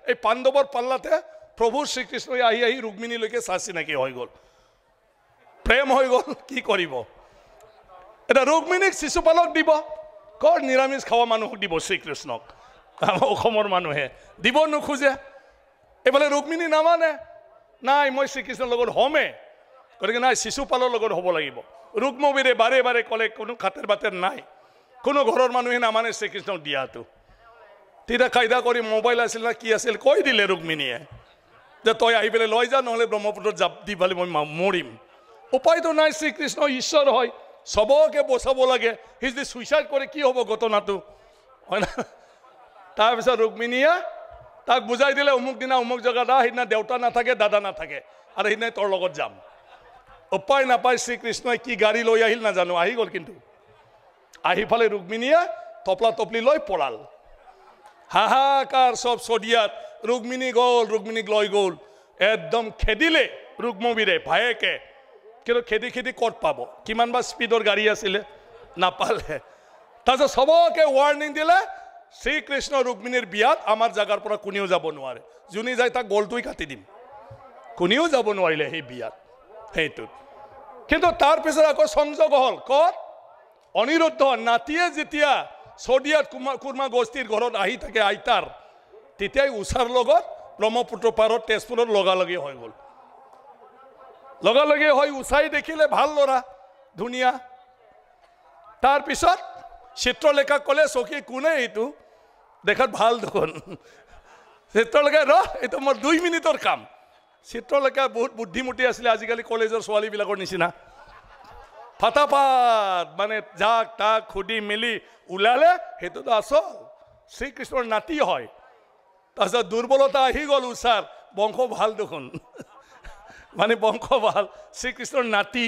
এই পাণ্ডৱৰ পাল্লাতে প্ৰভু শ্ৰীকৃষ্ণই আহি আহি ৰুক্মিণীলৈকে চা চিনাকি হৈ গ'ল প্ৰেম হৈ গ'ল কি কৰিব এটা ৰুক্মিণীক শিশুপালক দিব কৰ নিৰামিষ খাওয়া মানুহক দিব শ্ৰীকৃষ্ণক অসমৰ মানুহে দিব নোখোজে এফালে ৰুক্মিণী নামানে নাই মই শ্ৰীকৃষ্ণৰ লগত হমে গতিকে নাই শিশুপালৰ লগত হ'ব লাগিব ৰুক্মবীৰে বাৰে বাৰে ক'লে কোনো খাতেৰ বাতেৰ নাই কোনো ঘৰৰ মানুহে নামানে শ্ৰীকৃষ্ণক দিয়াটো তেতিয়া কায়দা কৰি মোবাইল আছিল না কি আছিল কৈ দিলে ৰুক্মিণীয়ে যে তই আহি পেলাই লৈ যা নহ'লে ব্ৰহ্মপুত্ৰত জাপ দি পেলাই মই মৰিম উপায়তো নাই শ্ৰীকৃষ্ণ ঈশ্বৰ হয় সবকে বচাব লাগে সি যদি সুইচাইড কৰে কি হ'ব ঘটনাটো হয় না তাৰপিছত ৰুক্মিণীয়ে তাক বুজাই দিলে অমুক দিনা অমুক জেগাত সেইদিনা দেউতা নাথাকে দাদা নাথাকে আৰু সেইদিনাই তোৰ লগত যাম উপায় নাপায় শ্ৰীকৃষ্ণই কি গাড়ী লৈ আহিল নাজানো আহি গ'ল কিন্তু আহি ফালে ৰুক্মিণীয়ে টপলা টপলি লৈ পলাল হাহাকাৰ সব চদিয়াত ৰুক্মিণী গ'ল ৰুক্মিণীক লৈ গ'ল একদম খেদিলে ৰুক্মবীৰে ভায়েকে কিন্তু খেদি খেদি ক'ত পাব কিমান বা স্পীডৰ গাড়ী আছিলে নাপালে তাৰপিছত সবকে ৱাৰ্ণিং দিলে শ্ৰীকৃষ্ণ ৰুক্মিণীৰ বিয়াত আমাৰ জাগাৰ পৰা কোনেও যাব নোৱাৰে যোনে যায় তাক গলটোই কাটি দিম কোনেও যাব নোৱাৰিলে সেই বিয়াত সেইটোত কিন্তু তাৰপিছত আকৌ সংযোগ হ'ল ক'ত অনিৰুদ্ধ নাতিয়ে যেতিয়া চদিয়াত কুৰ্মা গোষ্ঠীৰ ঘৰত আহি থাকে আইতাৰ তেতিয়াই উষাৰ লগত ব্ৰহ্মপুত্ৰ পাৰত তেজপুৰত লগালগি হৈ গ'ল লগালগি হৈ উষাই দেখিলে ভাল ল'ৰা ধুনীয়া তাৰপিছত চিত্ৰলেখা ক'লে চকী কোনে এইটো দেখাত ভাল দেখোন চিত্ৰলেখা এইটো মোৰ 2 মিনিটৰ কাম চিত্ৰলেখা বহুত বুদ্ধিমতী আছিলে আজিকালি কলেজৰ ছোৱালীবিলাকৰ নিচিনা ফাটাফাট মানে যাক তাক খুদি মেলি ওলালে সেইটোতো আচল শ্ৰীকৃষ্ণৰ নাতি হয় তাৰপিছত দুৰ্বলতা আহি গ'ল উষাৰ বংশ ভাল দেখোন মানে বংশ ভাল শ্ৰীকৃষ্ণৰ নাতি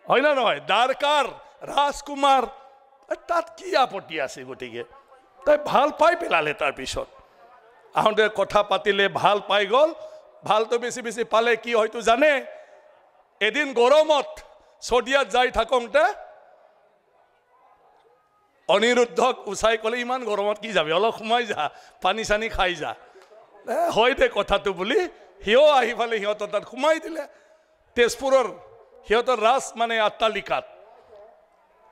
হয় না নহয় দ্বাৰকাৰ ৰাজকুমাৰ তাত কি আপত্তি আছে গতিকে তাই ভাল পাই পেলালে তাৰপিছত আহোঁতে কথা পাতিলে ভাল পাই গ'ল ভালটো বেছি বেছি পালে কি হয়তো জানে এদিন গৰমত চদিয়াত যাই থাকোঁতে অনিৰুদ্ধক উষাই ক'লে ইমান গৰমত কি যাবি অলপ সোমাই যা পানী চানী খাই যা হয় দে কথাটো বুলি সিও আহি ফালে সিহঁতৰ তাত সোমাই দিলে তেজপুৰৰ সিহঁতৰ ৰাজ মানে আট্টালিকাত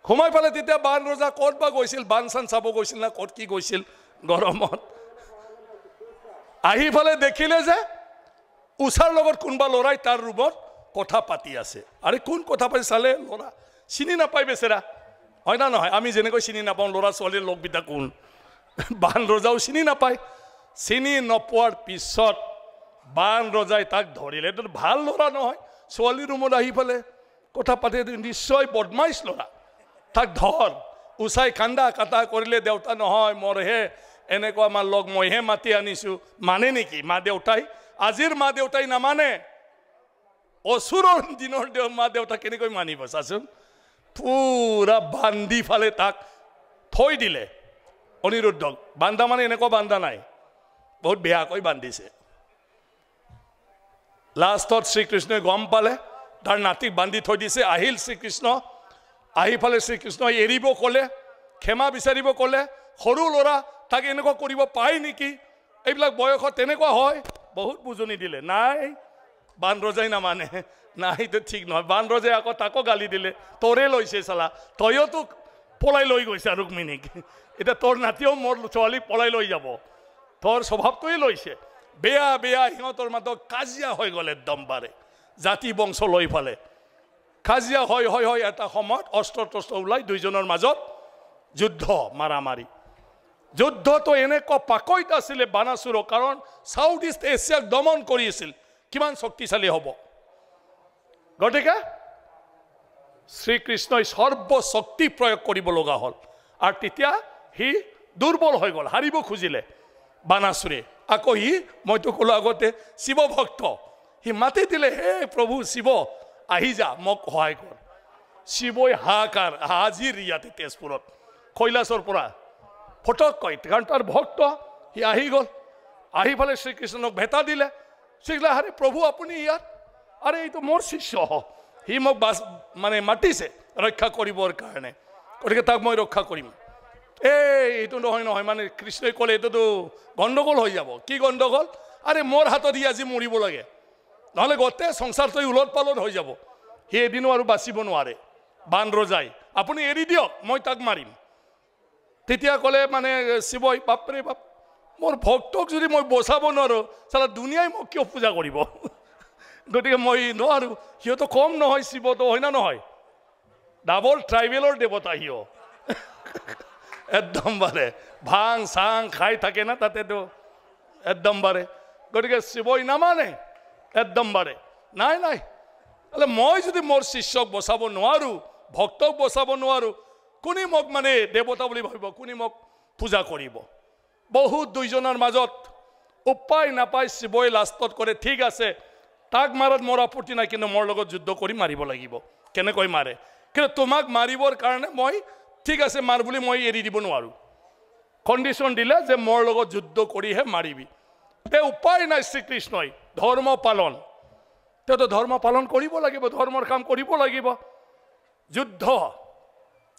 সোমাই পালে তেতিয়া বান ৰজা ক'ত বা গৈছিল বান চান চাব গৈছিল না ক'ত কি গৈছিল গৰমত আহি ফালে দেখিলে যে উষাৰ লগত কোনোবা ল'ৰাই তাৰ ৰুমত কথা পাতি আছে আৰে কোন কথা পাতি চালে ল'ৰা চিনি নাপায় বেচেৰা হয় না নহয় আমি যেনেকৈ চিনি নাপাওঁ ল'ৰা ছোৱালীৰ লগবিটা কোন বান ৰজাও চিনি নাপায় চিনি নোপোৱাৰ পিছত বান ৰজাই তাক ধৰিলে এইটো ভাল ল'ৰা নহয় ছোৱালী ৰুমত আহি ফালে কথা পাতি নিশ্চয় বদমাইছ ল'ৰা তাক ধৰ উষাই কান্দা কাটা কৰিলে দেউতা নহয় মোৰহে এনেকুৱা আমাৰ লগ মইহে মাতি আনিছোঁ মানে নেকি মা দেউতাই আজিৰ মা দেউতাই নামানে অসুৰৰ দিনৰ মা দেউতা কেনেকৈ মানিব চাচোন পুৰা বান্ধি ফালে তাক থৈ দিলে অনিৰুদ্ধক বান্ধা মানে এনেকুৱা বান্ধা নাই বহুত বেয়াকৈ বান্ধিছে লাষ্টত শ্ৰীকৃষ্ণই গম পালে তাৰ নাতিক বান্ধি থৈ দিছে আহিল শ্ৰীকৃষ্ণ আহি ফালে শ্ৰীকৃষ্ণই এৰিব ক'লে ক্ষমা বিচাৰিব ক'লে সৰু ল'ৰা তাক এনেকুৱা কৰিব পায় নেকি এইবিলাক বয়সত তেনেকুৱা হয় বহুত বুজনি দিলে নাই বান ৰজাই নামানে নাই এইটো ঠিক নহয় বান ৰজাই আকৌ তাকো গালি দিলে তোৰে লৈছে চালা তইও তোক পলাই লৈ গৈছে ৰুক্মিণীক এতিয়া তোৰ নাতিও মোৰ ছোৱালীক পলাই লৈ যাব তোৰ স্বভাৱটোৱে লৈছে বেয়া বেয়া সিহঁতৰ মাজত কাজিয়া হৈ গ'ল একদম বাৰে জাতি বংশ লৈ ফালে কাজিয়া হয় হয় হয় এটা সময়ত অস্ত্ৰ তস্ত্ৰ ওলাই দুইজনৰ মাজত যুদ্ধ মাৰামাৰি যুদ্ধটো এনেকুৱা পাকৈত আছিলে বানাসুৰৰ কাৰণ সাউথ ইষ্ট এছিয়াক দমন কৰি আছিল কিমান শক্তিশালী হ'ব গতিকে শ্ৰীকৃষ্ণই সৰ্বশক্তি প্ৰয়োগ কৰিব লগা হ'ল আৰু তেতিয়া সি দুৰ্বল হৈ গ'ল হাৰিব খুজিলে বানাসুৰে আকৌ সি মইতো ক'লো আগতে শিৱ ভক্ত সি মাতি দিলে হে প্ৰভু শিৱ আহি যা মোক সহায় কৰ শিৱই হাহাকাৰ হাজিৰ ইয়াতে তেজপুৰত কৈলাশৰ পৰা ফটক কয় কাৰণ তাৰ ভক্ত সি আহি গ'ল আহি ফালে শ্ৰীকৃষ্ণক ভেটা দিলে শ্ৰীকৃষ্ণ আৰে প্ৰভু আপুনি ইয়াত আৰে এইটো মোৰ শিষ্য সি মোক বাছ মানে মাতিছে ৰক্ষা কৰিবৰ কাৰণে গতিকে তাক মই ৰক্ষা কৰিম এইটো নহয় নহয় মানে কৃষ্ণই ক'লে এইটোতো গণ্ডগোল হৈ যাব কি গণ্ডগোল আৰে মোৰ হাতত ই আজি মৰিব লাগে নহ'লে গোটেই সংসাৰটো উলট পালট হৈ যাব সি এদিনো আৰু বাচিব নোৱাৰে বান ৰজাই আপুনি এৰি দিয়ক মই তাক মাৰিম তেতিয়া ক'লে মানে শিৱই বাপৰে বাপ মোৰ ভক্তক যদি মই বচাব নোৱাৰোঁ চালা দুনিয়াই মোক কিয় পূজা কৰিব গতিকে মই নোৱাৰোঁ সিহঁতো কম নহয় শিৱতো হয় না নহয় ডাবল ট্ৰাইবেলৰ দেৱতা সিও একদম বাৰে ভাং চাং খাই থাকে না তাতেতো একদম বাৰে গতিকে শিৱই নামানে একদম বাৰে নাই নাই মই যদি মোৰ শিষ্যক বচাব নোৱাৰোঁ ভক্তক বচাব নোৱাৰোঁ কোনে মোক মানে দেৱতা বুলি ভাবিব কোনে মোক পূজা কৰিব বহুত দুইজনৰ মাজত উপায় নাপায় শিৱই লাষ্টত কৰে ঠিক আছে তাক মাৰাত মোৰ আপত্তি নাই কিন্তু মোৰ লগত যুদ্ধ কৰি মাৰিব লাগিব কেনেকৈ মাৰে কিন্তু তোমাক মাৰিবৰ কাৰণে মই ঠিক আছে মাৰ বুলি মই এৰি দিব নোৱাৰোঁ কণ্ডিশ্যন দিলে যে মোৰ লগত যুদ্ধ কৰিহে মাৰিবি তে উপায় নাই শ্ৰীকৃষ্ণই ধৰ্ম পালন তেওঁতো ধৰ্ম পালন কৰিব লাগিব ধৰ্মৰ কাম কৰিব লাগিব যুদ্ধ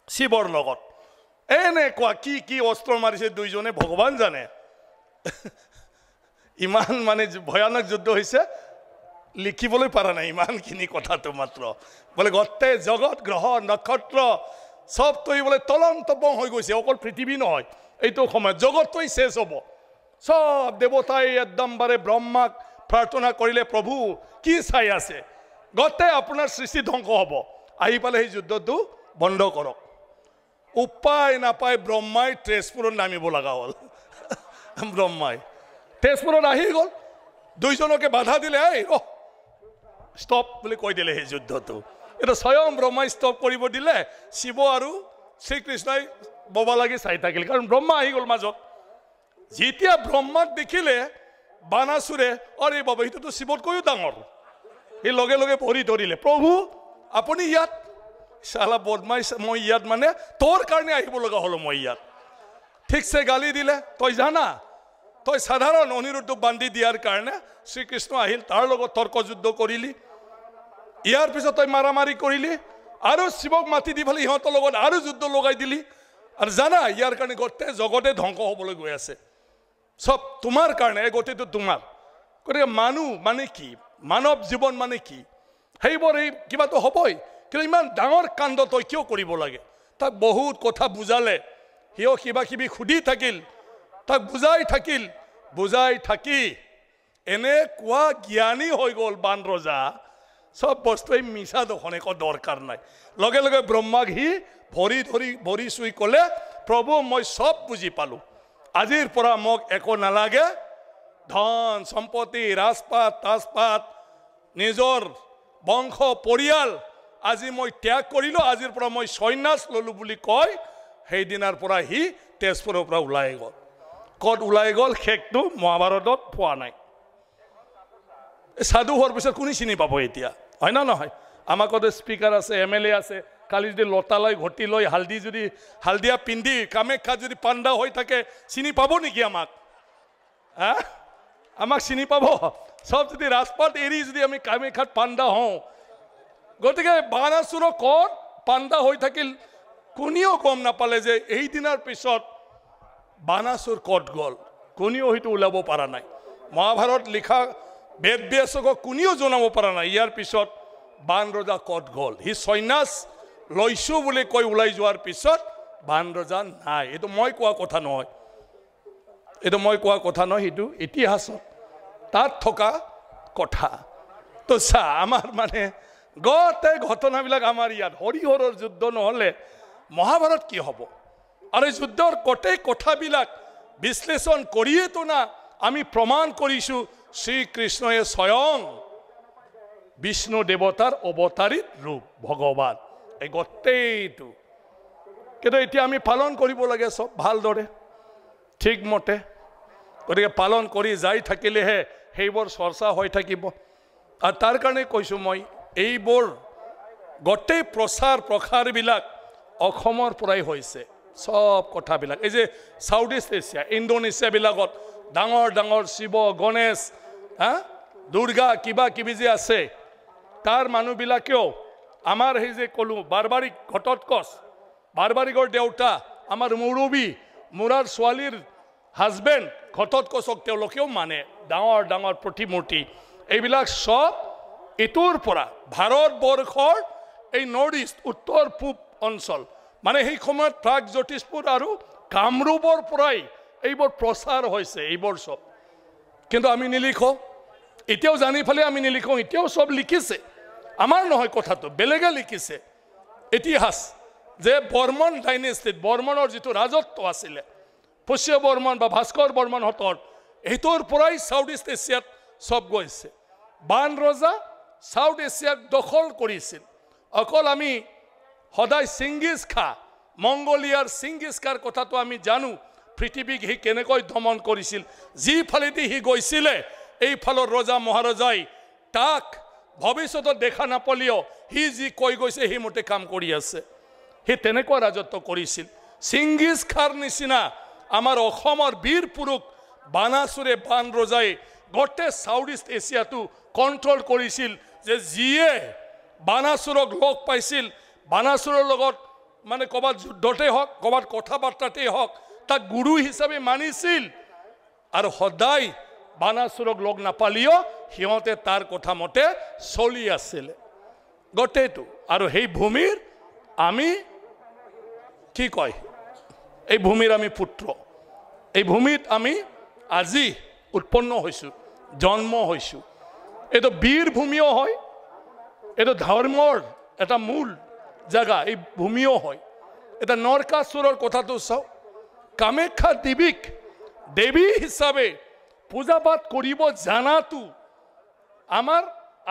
শিৱৰ লগত এনেকুৱা কি কি অস্ত্ৰ মাৰিছে দুইজনে ভগৱান জানে ইমান মানে ভয়ানক যুদ্ধ হৈছে লিখিবলৈ পৰা নাই ইমানখিনি কথাটো মাত্ৰ বোলে গোটেই জগত গ্ৰহ নক্ষত্ৰ সবটো বোলে তলন্তপং হৈ গৈছে অকল পৃথিৱী নহয় এইটো সময়ত জগতটোই শেষ হ'ব সব দেৱতাই একদম বাৰে ব্ৰহ্মাক প্ৰাৰ্থনা কৰিলে প্ৰভু কি চাই আছে গোটেই আপোনাৰ সৃষ্টি ধ্বংস হ'ব আহি পালে সেই যুদ্ধটো বন্ধ কৰক উপায় নাপায় ব্ৰহ্মাই তেজপুৰত নামিব লগা হ'ল ব্ৰহ্মাই তেজপুৰত আহি গ'ল দুইজনকে বাধা দিলে এই ষ্টপ বুলি কৈ দিলে সেই যুদ্ধটো এটা স্বয়ং ব্ৰহ্মাই ষ্টপ কৰিব দিলে শিৱ আৰু শ্ৰীকৃষ্ণই ববা লাগি চাই থাকিল কাৰণ ব্ৰহ্মা আহি গ'ল মাজত যেতিয়া ব্ৰহ্মাক দেখিলে বানাসুৰে আৰে বাবা এইটোতো শিৱতকৈও ডাঙৰ সি লগে লগে ভৰি ধৰিলে প্ৰভু আপুনি ইয়াত শালা বদমাইছ মই ইয়াত মানে তোৰ কাৰণে আহিব লগা হ'ল মই ইয়াত ঠিকছে গালি দিলে তই জানা তই সাধাৰণ অনিৰুদ্ধক বান্ধি দিয়াৰ কাৰণে শ্ৰীকৃষ্ণ আহিল তাৰ লগত তৰ্ক যুদ্ধ কৰিলি ইয়াৰ পিছত তই মাৰামাৰি কৰিলি আৰু শিৱক মাতি দি পেলাই ইহঁতৰ লগত আৰু যুদ্ধ লগাই দিলি আৰু জানা ইয়াৰ কাৰণে গোটেই জগতে ধ্বংস হ'বলৈ গৈ আছে সব তোমাৰ কাৰণে এই গোটেইটো তোমাৰ গতিকে মানুহ মানে কি মানৱ জীৱন মানে কি সেইবোৰ এই কিবাটো হ'বই কিন্তু ইমান ডাঙৰ কাণ্ড তই কিয় কৰিব লাগে তাক বহুত কথা বুজালে সিও কিবা কিবি সুধি থাকিল তাক বুজাই থাকি এনেকুৱা জ্ঞানী হৈ গ'ল বান ৰজা সব বস্তুৱেই মিছা দেখোন একো দৰকাৰ নাই লগে লগে ব্ৰহ্মাক সি ভৰি চুই ক'লে প্ৰভু মই সব বুজি পালোঁ আজিৰ পৰা মোক একো নালাগে ধন সম্পত্তি ৰাজপাট তাজপাট নিজৰ বংশ পৰিয়াল আজি মই ত্যাগ কৰিলোঁ আজিৰ পৰা মই সন্ন্যাস ল'লোঁ বুলি কয় সেইদিনাৰ পৰা সি তেজপুৰৰ পৰা ওলাই গ'ল ক'ত ওলাই গ'ল শেষটো মহাভাৰতত পোৱা নাই সাধু হোৱাৰ পিছত কোনে চিনি পাব এতিয়া হয় না নহয় আমাকতো স্পীকাৰ আছে MLA আছে কালি যদি লতা লৈ ঘটি লৈ হালদিয়া পিন্ধি কামাখ্যাত যদি পাণ্ডা হৈ থাকে চিনি পাব নেকি আমাক চিনি পাব সব যদি ৰাজপাট এৰি যদি আমি কামাখ্যাত পাণ্ডা হওঁ গতিকে বানাসুৰক ক'ত পাণ্ডা হৈ থাকিল কোনেও গম নাপালে যে এই দিনাৰ পিছত বানাসুৰ ক'ত গ'ল কোনেও হয়তো ওলাব পৰা নাই মহাভাৰত লিখা বেদ ব্যাসকক কোনেও জনাব পৰা নাই ইয়াৰ পিছত বান ৰজা ক'ত গ'ল সি সন্ন্যাস লৈছোঁ বুলি কৈ ওলাই যোৱাৰ পিছত বান ৰজা নাই এইটো মই কোৱা কথা নহয় সেইটো ইতিহাসত তাত থকা কথা তো চা আমাৰ মানে গোটেই ঘটনাবিলাক আমাৰ ইয়াত হৰিহৰৰ যুদ্ধ নহ'লে মহাভাৰত কি হ'ব আৰু এই যুদ্ধৰ গোটেই কথাবিলাক বিশ্লেষণ কৰিয়েতো না আমি প্ৰমাণ কৰিছোঁ শ্ৰীকৃষ্ণয়ে স্বয়ং বিষ্ণু দেৱতাৰ অৱতাৰিত ৰূপ ভগৱান এই গোটেইটো কিন্তু এতিয়া আমি পালন কৰিব লাগে সব ভালদৰে ঠিকমতে গতিকে পালন কৰি যাই থাকিলেহে সেইবোৰ চৰ্চা হৈ থাকিব আৰু তাৰ কাৰণে কৈছোঁ মই এইবোৰ গোটেই প্ৰসাৰবিলাক অসমৰ পৰাই হৈছে সব কথাবিলাক এই যে সাউথ ইষ্ট এছিয়া ইণ্ডোনেছিয়াবিলাকত ডাঙৰ ডাঙৰ শিৱ গণেশ দুৰ্গা কিবা কিবি যে আছে তাৰ মানুহবিলাকেও আমাৰ সেই যে ক'লোঁ বাৰবাৰিক ঘটোৎকচ বাৰবাৰিকৰ দেউতা আমাৰ মুৰব্বী মুৰাৰ ছোৱালীৰ হাজবেণ্ড ঘটোৎকচক তেওঁলোকেও মানে ডাঙৰ ডাঙৰ প্ৰতিমূৰ্তি এইবিলাক সব ইটোৰ পৰা ভাৰতবৰ্ষৰ এই নৰ্থ ইষ্ট উত্তৰ পূব অঞ্চল মানে সেই সময়ত প্ৰাগ জ্যোতিষপুৰ আৰু কামৰূপৰ পৰাই এইবোৰ প্ৰচাৰ হৈছে এইবোৰ সব কিন্তু আমি নিলিখো এতিয়াও জানি ফেলে আমি নিলিখো এতিয়াও সব লিখিছে আমাৰ নহয় কথাটো বেলেগে লিখিছে ইতিহাস যে বৰ্মন ডাইনেষ্টিত বৰ্মনৰ যিটো ৰাজত্ব আছিলে পুষ্য বৰ্মন বা ভাস্কৰ বৰ্মন হতৰ এইটোৰ পৰাই সাউথ ইষ্ট এছিয়াত সব গৈছে বান ৰজা সাউথ এছিয়াক দখল কৰিছিল অকল আমি সদায় সিংগিজ খা মংগোলিয়াৰ সিংগিজ খাৰ কথাটো আমি জানো পৃথিৱীক হি কেনেকৈ দমন কৰিছিল যি ফালেদি হি গৈছিলে এই ফালৰ ৰজা মহাৰাজাই তাক ভৱিষ্যতত দেখা নাপালিও হি যি কৈ গৈছে হি মতে কাম কৰি আছে হি তেনেকুৱা ৰাজত্ব কৰিছিল সিংগিজ খাৰ নিচিনা আমাৰ অসমৰ বীৰ পুৰুষ বানাসুৰে বান ৰজাই গোটেই সাউথ ইষ্ট এছিয়াটো কণ্ট্ৰল কৰিছিল যে যিয়ে বানাসুৰক লগ পাইছিল বানাসুৰৰ লগত মানে ক'বাত যুদ্ধতেই হওক ক'বাত কথা বাৰ্তাতেই হওক তাক গুৰু হিচাপে মানিছিল আৰু সদায় বানাসুৰক লগ নাপালিও সিহঁতে তাৰ কথা মতে চলি আছিল গোটেইটো আৰু সেই ভূমিৰ আমি কি কয় এই ভূমিৰ আমি পুত্ৰ এই ভূমিত আমি আজি উৎপন্ন হৈছোঁ জন্ম হৈছোঁ এইটো বীৰ ভূমিও হয় এইটো ধৰ্মৰ এটা মূল জায়গা এই ভূমিও হয় এটা নৰকাসুৰৰ কথাটো চাও কামাখ্যা দেৱীক দেৱী হিচাপে পূজাপাঠ কৰিব জানাটো আমাৰ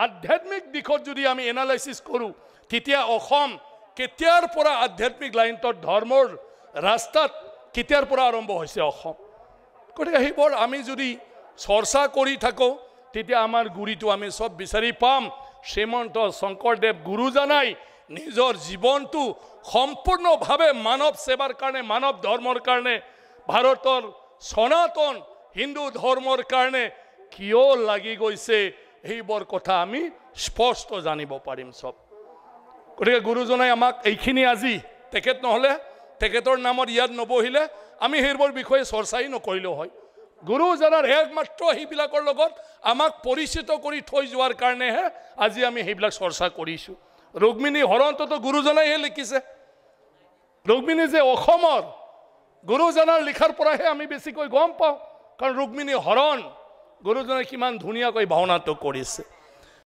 আধ্যাত্মিক দিশত যদি আমি এনালাইসিস কৰোঁ তেতিয়া অসম কেতিয়াৰ পৰা আধ্যাত্মিক লাইনত ধৰ্মৰ ৰাস্তাত কেতিয়াৰ পৰা আৰম্ভ হৈছে অসম গতিকে সেইবোৰ আমি যদি চৰ্চা কৰি থাকোঁ তেতিয়া আমাৰ গুৰিটো আমি সব বিচাৰি পাম শ্ৰীমন্ত শংকৰদেৱ গুৰুজনাই নিজৰ জীৱনটো সম্পূৰ্ণভাৱে মানৱ সেৱাৰ কাৰণে মানৱ ধৰ্মৰ কাৰণে ভাৰতৰ সনাতন হিন্দু ধৰ্মৰ কাৰণে কিয় লাগি গৈছে এইবোৰ কথা আমি স্পষ্ট জানিব পাৰিম সব গতিকে গুৰুজনাই আমাক এইখিনি আজি তেখেত নহ'লে তেখেতৰ নামত ইয়াত নবহিলে আমি সেইবোৰ বিষয়ে চৰ্চাই নকৰিলেও হয় গুৰুজনাৰ একমাত্ৰ সেইবিলাকৰ লগত আমাক পৰিচিত কৰি থৈ যোৱাৰ কাৰণেহে আজি আমি সেইবিলাক চৰ্চা কৰিছোঁ ৰুক্মিণী হৰণটোতো গুৰুজনাইহে লিখিছে ৰুক্মিণী যে অসমৰ গুৰুজনাৰ লিখাৰ পৰাহে আমি বেছিকৈ গম পাওঁ কাৰণ ৰুক্মিণী হৰণ গুৰুজনাই কিমান ধুনীয়াকৈ ভাওনাটো কৰিছে